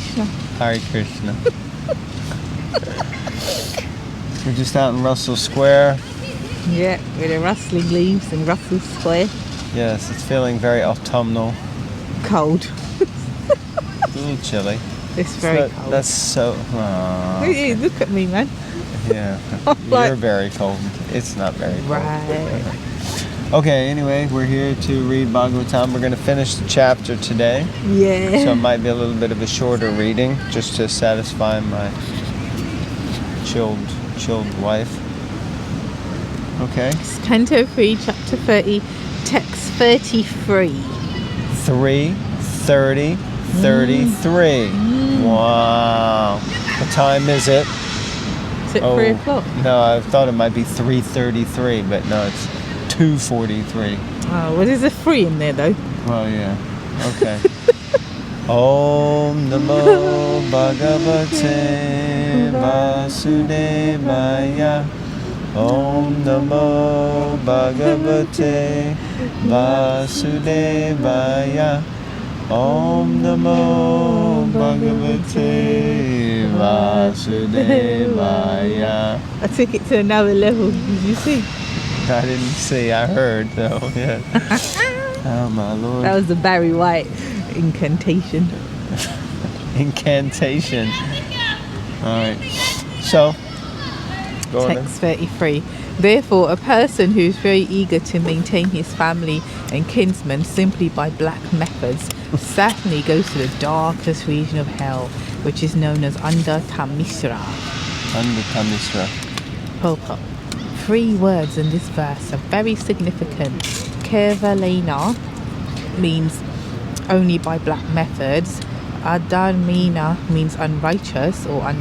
Krishna. Hare Krishna. We're just out in Russell Square. Yeah, with the rustling leaves in Russell Square. Yes, it's feeling very autumnal. Cold. A little chilly. It's very cold. That's so... Hey, look at me, man. Yeah, Like- you're very cold. It's not very cold. Right. Okay, anyway, we're here to read Bhagavatam. We're going to finish the chapter today. Yeah. So it might be a little bit of a shorter reading, just to satisfy my chilled wife. Okay. It's Canto 3, Chapter 30, Text 33. 3:30, 33. Wow. What time is it? Is it 3 o'clock? No, I thought it might be 3:33, but no, it's 2:43. Oh, well, there's a 3 in there, though. Well, yeah. Okay. Om Namo Bhagavate Vasudevaya. Om Namo Bhagavate Vasudevaya. Om Namo Bhagavate Vasudevaya. I took it to another level. Did you see? I didn't see, I heard though. Yeah. Oh my Lord. That was the Barry White incantation. Incantation. Alright. So, go on then. Text 33. Therefore, a person who is very eager to maintain his family and kinsmen simply by black methods certainly goes to the darkest region of hell, which is known as Under-Tamisra. Under-Tamisra. Purport. 3 words in this verse are very significant. Kevalena means only by black methods. Adharmina means unrighteous or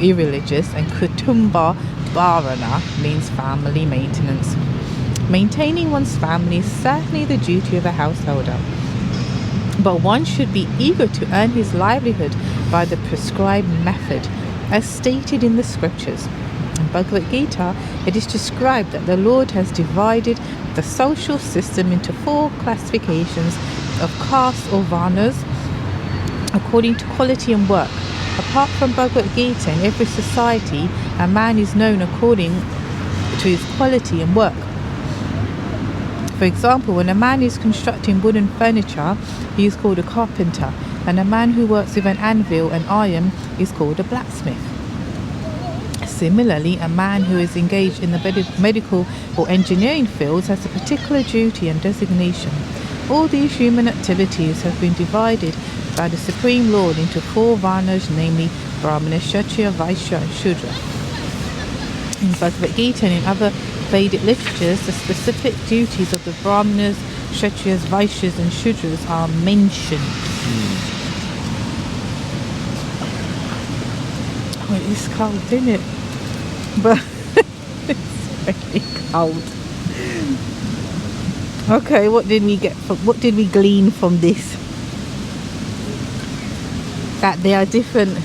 irreligious, and Kutumba Bharana means family maintenance. Maintaining one's family is certainly the duty of a householder, but one should be eager to earn his livelihood by the prescribed method, as stated in the scriptures. In Bhagavad Gita, it is described that the Lord has divided the social system into 4 classifications of castes or varnas according to quality and work. Apart from Bhagavad Gita, in every society, a man is known according to his quality and work. For example, when a man is constructing wooden furniture, he is called a carpenter, and a man who works with an anvil and iron is called a blacksmith. Similarly, a man who is engaged in the medical or engineering fields has a particular duty and designation. All these human activities have been divided by the Supreme Lord into 4 varnas, namely Brahmana, Kshatriya, Vaishya and Shudra. In Bhagavad Gita and in other Vedic literatures, the specific duties of the Brahmanas, Kshatriyas, Vaishyas and Shudras are mentioned. Oh, it's cold, isn't it? But it's really cold. Okay, what did we glean from this? That there are different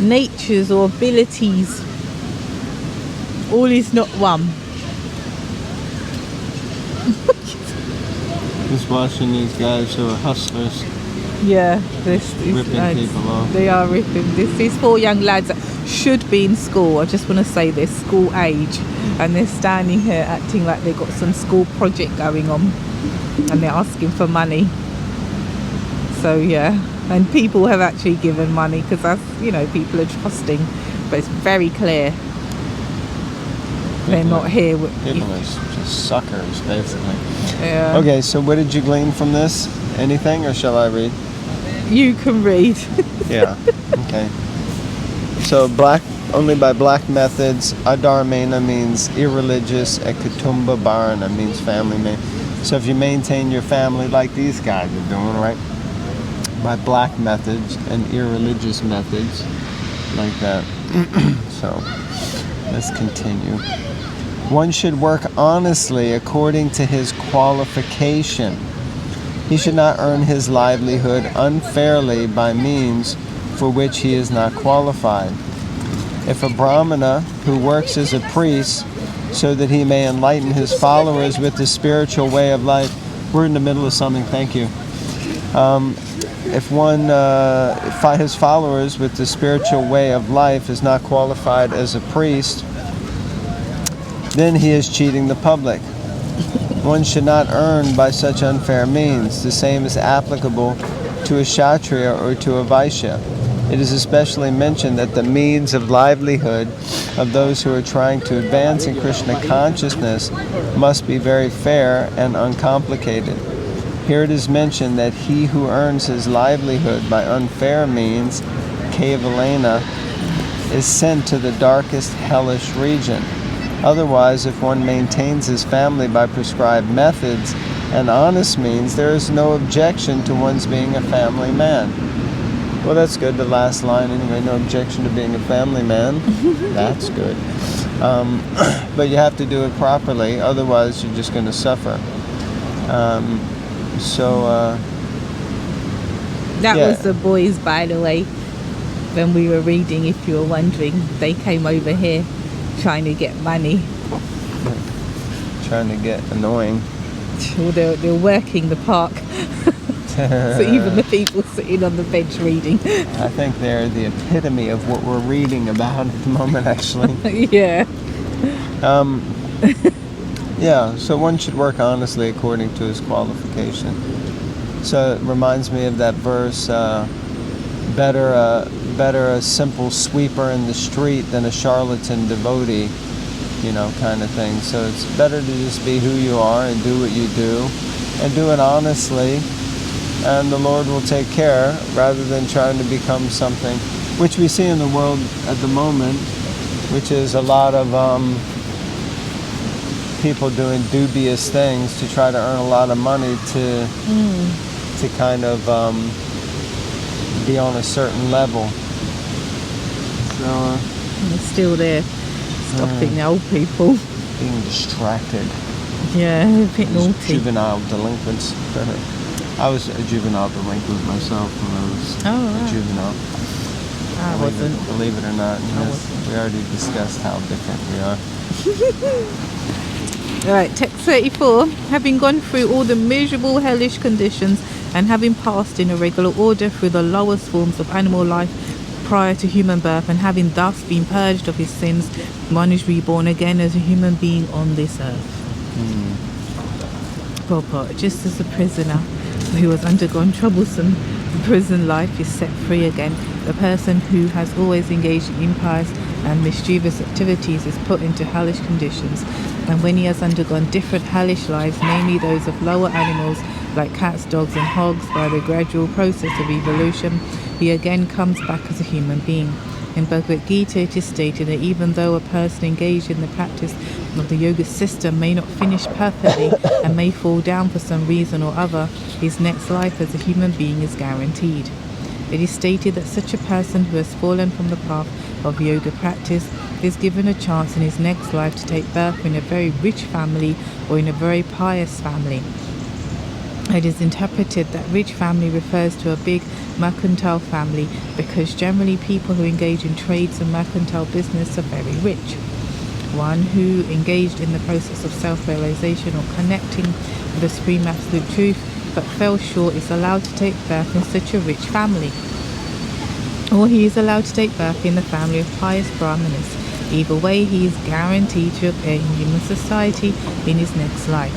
natures or abilities. All is not one. Just watching these guys who are hustlers. Yeah, ripping people off. They are ripping. These 4 young lads that should be in school. I just want to say they're school age, and they're standing here acting like they've got some school project going on, and they're asking for money. So yeah, and people have actually given money because that's, people are trusting, but it's very clear they're not here. People are just suckers, basically. Yeah. Okay, so what did you glean from this? Anything, or shall I read? You can read. Yeah. Okay. So only by black methods. Adharmena means irreligious, and Kutumba Bharana means family man. So if you maintain your family like these guys are doing, right? By black methods and irreligious methods, like that. So let's continue. One should work honestly according to his qualification. He should not earn his livelihood unfairly by means for which he is not qualified. If a Brahmana who works as a priest so that he may enlighten his followers with the spiritual way of life, we're in the middle of something, thank you. If one, his followers with the spiritual way of life is not qualified as a priest, then he is cheating the public. One should not earn by such unfair means. The same is applicable to a Kshatriya or to a Vaishya. It is especially mentioned that the means of livelihood of those who are trying to advance in Krishna consciousness must be very fair and uncomplicated. Here it is mentioned that he who earns his livelihood by unfair means, kevalena, is sent to the darkest hellish region. Otherwise, if one maintains his family by prescribed methods and honest means, there is no objection to one's being a family man. Well, that's good, the last line anyway, no objection to being a family man. That's good. But you have to do it properly, otherwise you're just going to suffer. That was the boys, by the way, when we were reading, if you were wondering. They came over here trying to get money. Trying to get annoying. Well, they're working the park. So even the people sitting on the bench reading. I think they're the epitome of what we're reading about at the moment, actually. Yeah. Yeah, so one should work honestly according to his qualification. So it reminds me of that verse, better a simple sweeper in the street than a charlatan devotee, kind of thing. So it's better to just be who you are and do what you do, and do it honestly, and the Lord will take care, rather than trying to become something, which we see in the world at the moment, which is a lot of people doing dubious things to try to earn a lot of money to kind of be on a certain level. So they're still there, stopping the old people. Being distracted. Yeah, a bit naughty. Juvenile delinquents. I was a juvenile delinquent myself when I was a juvenile. I wasn't. Believe it or not. Yes, we already discussed how different we are. Alright, text 34. Having gone through all the miserable hellish conditions and having passed in a regular order through the lowest forms of animal life prior to human birth, and having thus been purged of his sins, one is reborn again as a human being on this earth. Purport. Just as a prisoner who has undergone troublesome prison life is set free again, the person who has always engaged in impious and mischievous activities is put into hellish conditions, and when he has undergone different hellish lives, namely those of lower animals like cats, dogs and hogs, by the gradual process of evolution, he again comes back as a human being. In Bhagavad Gita it is stated that even though a person engaged in the practice of the yoga system may not finish perfectly and may fall down for some reason or other, his next life as a human being is guaranteed. It is stated that such a person who has fallen from the path of yoga practice is given a chance in his next life to take birth in a very rich family or in a very pious family. It is interpreted that rich family refers to a big mercantile family, because generally people who engage in trades and mercantile business are very rich. One who engaged in the process of self-realization or connecting with the Supreme Absolute Truth but fell short is allowed to take birth in such a rich family. Or he is allowed to take birth in the family of pious Brahmanas. Either way, he is guaranteed to appear in human society in his next life.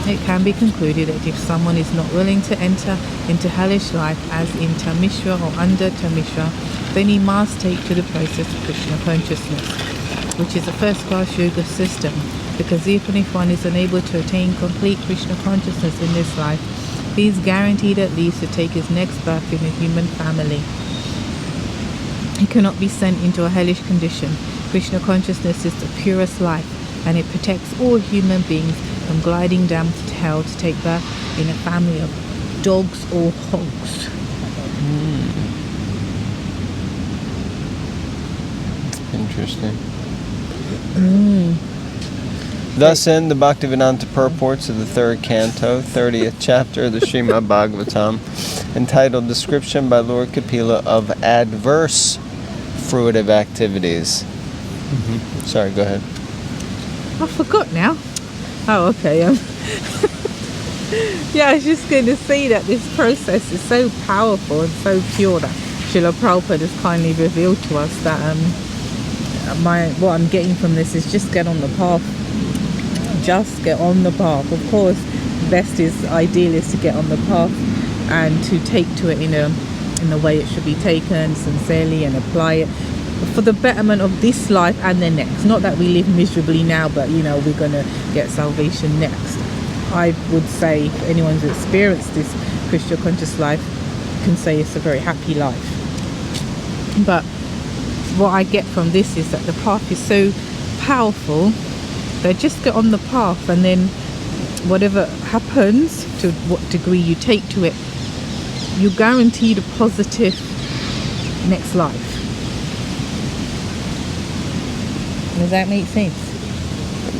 It can be concluded that if someone is not willing to enter into hellish life as in Tamishra or under Tamishra, then he must take to the process of Krishna consciousness, which is a first-class yoga system, because even if one is unable to attain complete Krishna consciousness in this life, he is guaranteed at least to take his next birth in a human family. He cannot be sent into a hellish condition. Krishna consciousness is the purest life, and it protects all human beings from gliding down to hell to take birth in a family of dogs or hogs. Interesting. Thus end the Bhaktivedanta purports of the 3rd canto, 30th chapter of the Srimad Bhagavatam, entitled Description by Lord Kapila of Adverse Fruitive Activities. Sorry, go ahead. I forgot now. Oh, okay. Yeah, I was just going to say that this process is so powerful and so pure that Srila Prabhupada has kindly revealed to us that what I'm getting from this is just get on the path. Just get on the path. Of course, best is ideal is to get on the path and to take to it in the way it should be taken, sincerely, and apply it for the betterment of this life and the next. Not that we live miserably now, but we're going to get salvation next. I would say anyone who's experienced this Krishna conscious life can say it's a very happy life. But what I get from this is that the path is so powerful that just get on the path, and then whatever happens, to what degree you take to it, you're guaranteed a positive next life. Does that make sense?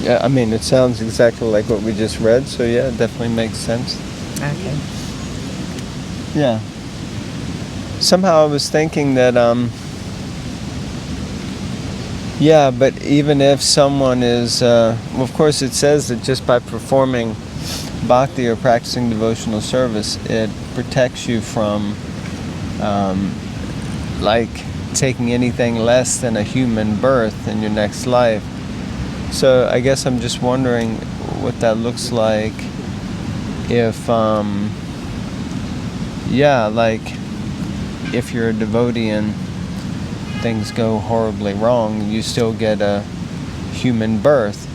Yeah, I mean, it sounds exactly like what we just read, so yeah, it definitely makes sense. Okay. Yeah. Somehow I was thinking that, yeah, but even if someone is, well, of course it says that just by performing bhakti or practicing devotional service, it protects you from, like, taking anything less than a human birth in your next life. So I guess I'm just wondering what that looks like if, yeah, like if you're a devotee and things go horribly wrong, you still get a human birth.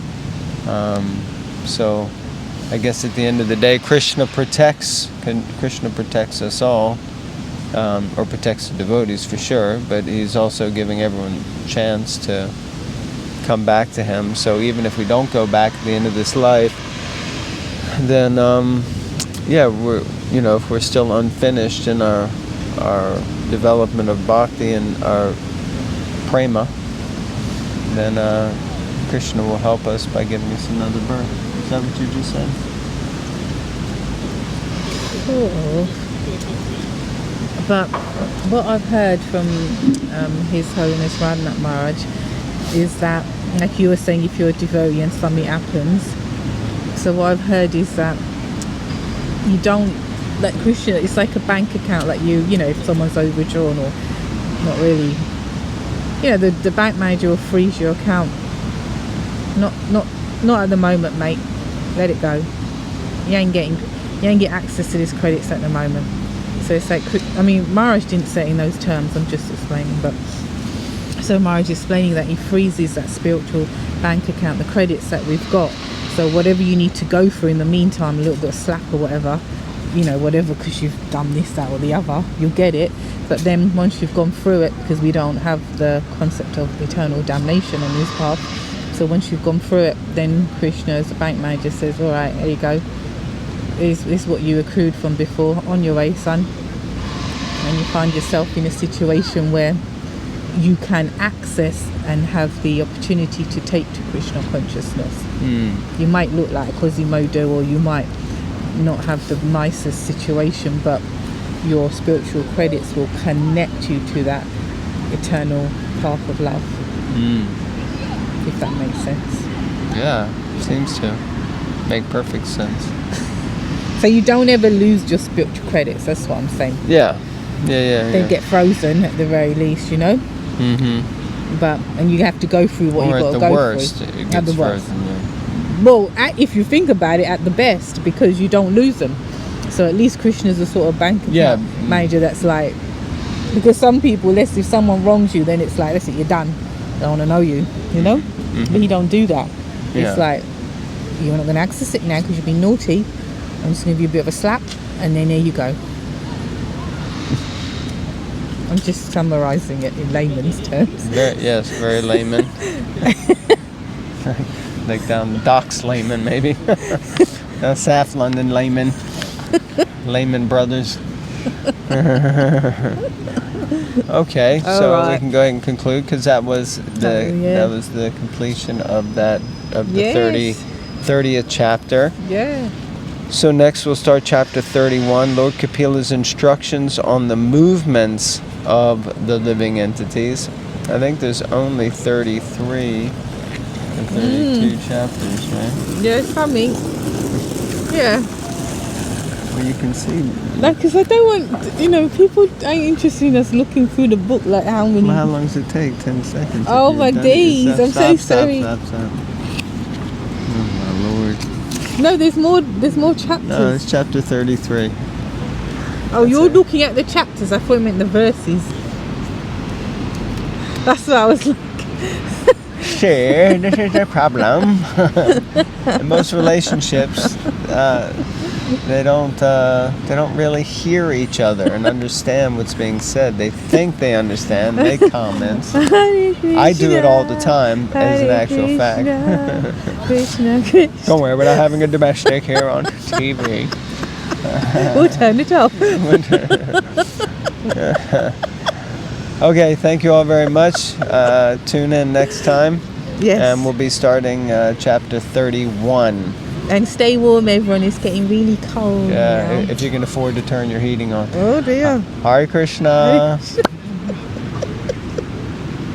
So I guess at the end of the day, Krishna protects us all, or protects the devotees for sure, but he's also giving everyone a chance to come back to him. So even if we don't go back at the end of this life, then yeah, we're, if we're still unfinished in our development of bhakti and our prema, then Krishna will help us by giving us another birth. Is that what you just said? Cool. But what I've heard from His Holiness Radhanath Maharaj is that, like you were saying, if you're a devotee and something happens, so what I've heard is that you don't let Krishna, it's like a bank account, like if someone's overdrawn or not really, the bank manager will freeze your account. Not at the moment, mate. Let it go. You ain't get access to these credits at the moment. So it's like, Maharaj didn't say it in those terms, I'm just explaining, but so Maharaj is explaining that he freezes that spiritual bank account, the credits that we've got. So whatever you need to go through in the meantime, a little bit of slack or whatever, whatever, because you've done this, that or the other, you'll get it. But then once you've gone through it, because we don't have the concept of eternal damnation on this path, so once you've gone through it, then Krishna as the bank manager says, all right, there you go. This is what you accrued from before. On your way, son. And you find yourself in a situation where you can access and have the opportunity to take to Krishna consciousness. You might look like a Quasimodo, or you might not have the nicest situation, but your spiritual credits will connect you to that eternal path of love. If that makes sense. Yeah, seems to make perfect sense. So you don't ever lose your spiritual credits, that's what I'm saying. Yeah. They get frozen at the very least, But, and you have to go through what you've got to go worst, through. it gets frozen, yeah. Well, if you think about it, at the best, because you don't lose them. So at least Krishna's a sort of bank account manager that's like, because some people, if someone wrongs you, then it's like, that's it, you're done. I don't want to know you, But he don't do that. It's like, you're not going to access it now because you've been naughty. I'm just going to give you a bit of a slap, and then there you go. I'm just summarising it in layman's terms. Very layman. Like down the docks layman, maybe. South London layman. Layman Brothers. Okay, so right. we can go ahead and conclude, because that was the completion of the 30th chapter. Yeah. So next we'll start chapter 31, Lord Kapila's instructions on the movements of the living entities. I think there's only 33 and 32 chapters, right? Yeah, something. Yeah. Well, you can see. Like, because I don't want, people ain't interested in us looking through the book, like how many. Well, how long does it take? 10 seconds. Oh my days! I'm so sorry. Stop. Oh my lord. No, there's more chapters. No, it's chapter 33. Oh, you're looking at the chapters. I thought you meant the verses. That's what I was like. Sure, this is a problem. In most relationships, they don't really hear each other and understand what's being said. They think they understand. Make comments. I do it all the time, as an actual fact. Krishna, Krishna. Don't worry, we're not having a domestic here on TV. We'll turn it off. Okay, thank you all very much. Tune in next time. Yes. And we'll be starting chapter 31. And stay warm, everyone. It's getting really cold. Yeah, now. if you can afford to turn your heating on. Oh dear. Hare Krishna. Hare Krishna.